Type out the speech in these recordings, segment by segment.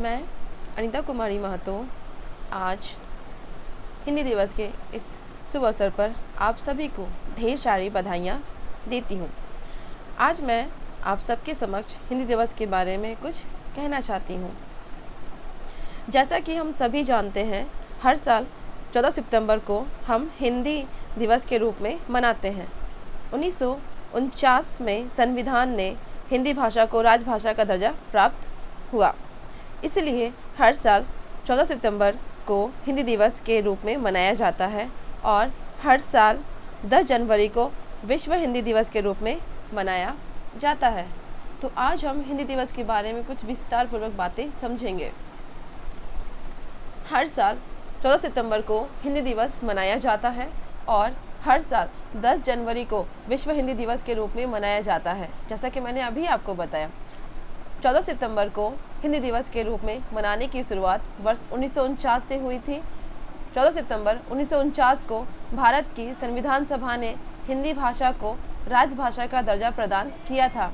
मैं अनीता कुमारी महतो आज हिंदी दिवस के इस शुभ अवसर पर आप सभी को ढेर सारी बधाइयाँ देती हूँ। आज मैं आप सबके समक्ष हिंदी दिवस के बारे में कुछ कहना चाहती हूँ। जैसा कि हम सभी जानते हैं, हर साल 14 सितंबर को हम हिंदी दिवस के रूप में मनाते हैं। 1949 में संविधान ने हिंदी भाषा को राजभाषा का दर्जा प्राप्त हुआ। इसलिए हर साल 14 सितंबर को हिंदी दिवस के रूप में मनाया जाता है और हर साल 10 जनवरी को विश्व हिंदी दिवस के रूप में मनाया जाता है। तो आज हम हिंदी दिवस के बारे में कुछ विस्तार पूर्वक बातें समझेंगे। हर साल 14 सितंबर को हिंदी दिवस मनाया जाता है और हर साल 10 जनवरी को विश्व हिंदी दिवस के रूप में मनाया जाता है। जैसा कि मैंने अभी आपको बताया, 14 सितंबर को हिंदी दिवस के रूप में मनाने की शुरुआत वर्ष 1949 से हुई थी। 14 सितंबर 1949 को भारत की संविधान सभा ने हिंदी भाषा को राजभाषा का दर्जा प्रदान किया था।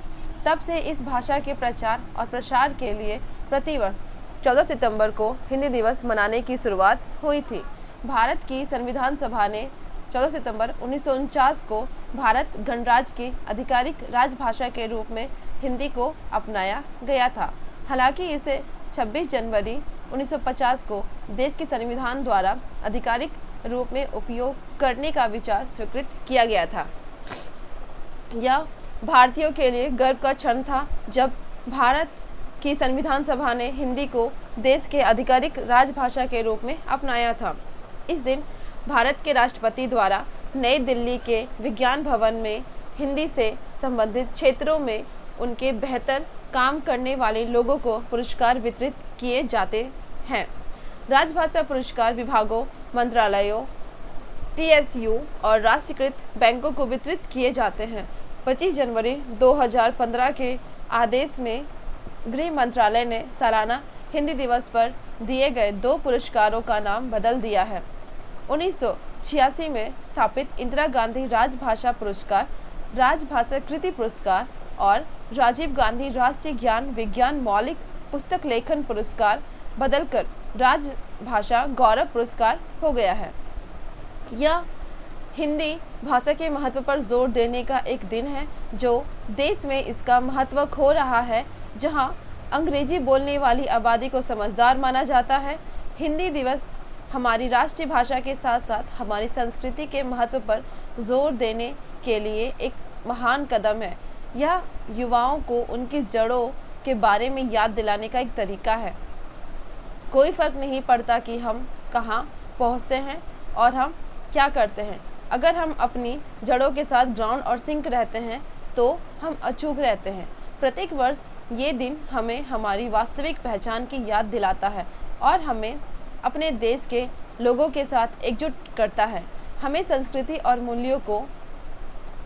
तब से इस भाषा के प्रचार और प्रसार के लिए प्रतिवर्ष 14 सितंबर को हिंदी दिवस मनाने की शुरुआत हुई थी। भारत की संविधान सभा ने 14 सितंबर 1949 को भारत गणराज्य की आधिकारिक राजभाषा के रूप में हिंदी को अपनाया गया था। हालांकि इसे 26 जनवरी 1950 को देश के संविधान द्वारा आधिकारिक रूप में उपयोग करने का विचार स्वीकृत किया गया था। यह भारतीयों के लिए गर्व का क्षण था जब भारत की संविधान सभा ने हिंदी को देश के आधिकारिक राजभाषा के रूप में अपनाया था। इस दिन भारत के राष्ट्रपति द्वारा नई दिल्ली के विज्ञान भवन में हिंदी से संबंधित क्षेत्रों में उनके बेहतर काम करने वाले लोगों को पुरस्कार वितरित किए जाते हैं। राजभाषा पुरस्कार विभागों, मंत्रालयों, PSU और राष्ट्रीयकृत बैंकों को वितरित किए जाते हैं। 25 जनवरी 2015 के आदेश में गृह मंत्रालय ने सालाना हिंदी दिवस पर दिए गए 2 पुरस्कारों का नाम बदल दिया है। 1986 में स्थापित इंदिरा गांधी राजभाषा पुरस्कार, राजभाषा कृति पुरस्कार और राजीव गांधी राष्ट्रीय ज्ञान विज्ञान मौलिक पुस्तक लेखन पुरस्कार बदलकर राजभाषा गौरव पुरस्कार हो गया है। यह हिंदी भाषा के महत्व पर जोर देने का एक दिन है जो देश में इसका महत्व खो रहा है। जहां अंग्रेजी बोलने वाली आबादी को समझदार माना जाता है, हिंदी दिवस हमारी राष्ट्रीय भाषा के साथ साथ हमारी संस्कृति के महत्व पर जोर देने के लिए एक महान कदम है। यह युवाओं को उनकी जड़ों के बारे में याद दिलाने का एक तरीका है। कोई फर्क नहीं पड़ता कि हम कहाँ पहुँचते हैं और हम क्या करते हैं। अगर हम अपनी जड़ों के साथ ग्राउंड और सिंक रहते हैं तो हम अचूक रहते हैं। प्रत्येक वर्ष ये दिन हमें हमारी वास्तविक पहचान की याद दिलाता है और हमें अपने देश के लोगों के साथ एकजुट करता है। हमें संस्कृति और मूल्यों को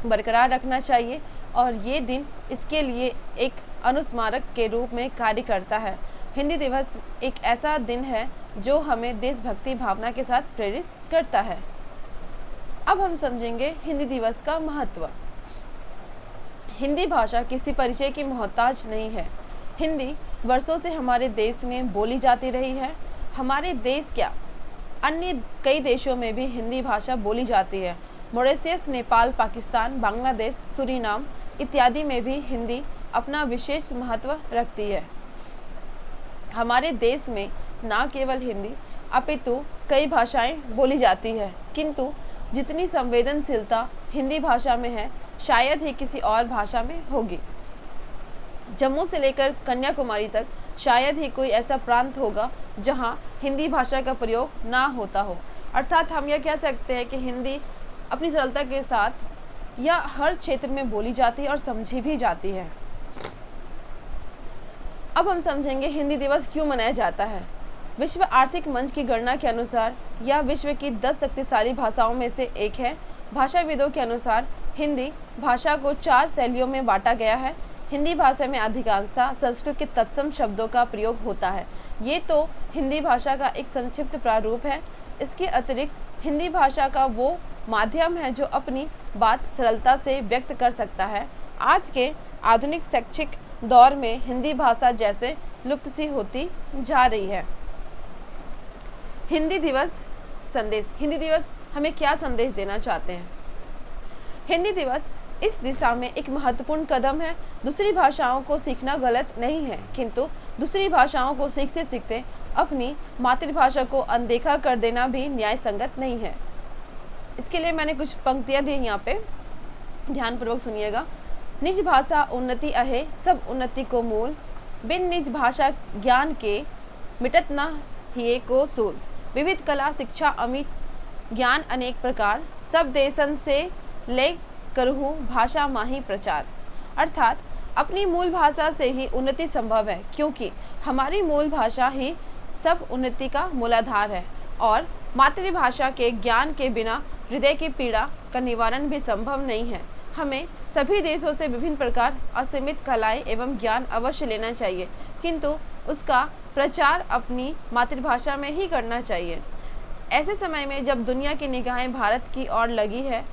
बरकरार रखना चाहिए और ये दिन इसके लिए एक अनुस्मारक के रूप में कार्य करता है। हिंदी दिवस एक ऐसा दिन है जो हमें देशभक्ति भावना के साथ प्रेरित करता है। अब हम समझेंगे हिंदी दिवस का महत्व। हिंदी भाषा किसी परिचय की मोहताज नहीं है। हिंदी वर्षों से हमारे देश में बोली जाती रही है। हमारे देश क्या, अन्य कई देशों में भी हिंदी भाषा बोली जाती है। मॉरिशस, नेपाल, पाकिस्तान, बांग्लादेश, सूरीनाम इत्यादि में भी हिंदी अपना विशेष महत्व रखती है। हमारे देश में न केवल हिंदी अपितु कई भाषाएं बोली जाती है, किंतु जितनी संवेदनशीलता हिंदी भाषा में है शायद ही किसी और भाषा में होगी। जम्मू से लेकर कन्याकुमारी तक शायद ही कोई ऐसा प्रांत होगा जहां हिंदी भाषा का प्रयोग ना होता हो। अर्थात हम यह कह सकते हैं कि हिंदी अपनी सरलता के साथ या हर क्षेत्र में बोली जाती है और समझी भी जाती है। अब हम समझेंगे हिंदी दिवस क्यों मनाया जाता है। विश्व आर्थिक मंच की गणना के अनुसार यह विश्व की 10 शक्तिशाली भाषाओं में से एक है। भाषाविदों के अनुसार हिंदी भाषा को 4 शैलियों में बांटा गया है। हिंदी भाषा में अधिकांशतः संस्कृत के तत्सम शब्दों का प्रयोग होता है। ये तो हिंदी भाषा का एक संक्षिप्त प्रारूप है। इसके अतिरिक्त हिंदी भाषा का वो माध्यम है जो अपनी बात सरलता से व्यक्त कर सकता है। आज के आधुनिक शैक्षिक दौर में हिंदी भाषा जैसे लुप्त सी होती जा रही है। हिंदी दिवस संदेश। हिंदी दिवस हमें क्या संदेश देना चाहते हैं? हिंदी दिवस इस दिशा में एक महत्वपूर्ण कदम है। दूसरी भाषाओं को सीखना गलत नहीं है, किंतु दूसरी भाषाओं को सीखते सीखते अपनी मातृभाषा को अनदेखा कर देना भी न्याय संगत नहीं है। इसके लिए मैंने कुछ पंक्तियां दी यहाँ पे, ध्यानपूर्वक सुनिएगा। निज भाषा उन्नति अहे, सब उन्नति को मूल, बिन निज भाषा ज्ञान के मिटत न हिये को सूल। विविध कला शिक्षा अमित ज्ञान अनेक प्रकार, सब देशन से ले करहूँ भाषा माही प्रचार। अर्थात अपनी मूल भाषा से ही उन्नति संभव है, क्योंकि हमारी मूल भाषा ही सब उन्नति का मूलाधार है और मातृभाषा के ज्ञान के बिना हृदय की पीड़ा का निवारण भी संभव नहीं है। हमें सभी देशों से विभिन्न प्रकार असीमित कलाएं एवं ज्ञान अवश्य लेना चाहिए, किंतु उसका प्रचार अपनी मातृभाषा में ही करना चाहिए। ऐसे समय में जब दुनिया की निगाहें भारत की ओर लगी है,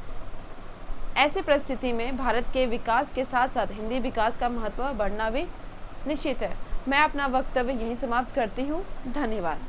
ऐसे परिस्थिति में भारत के विकास के साथ साथ हिंदी विकास का महत्व बढ़ना भी निश्चित है। मैं अपना वक्तव्य यहीं समाप्त करती हूँ। धन्यवाद।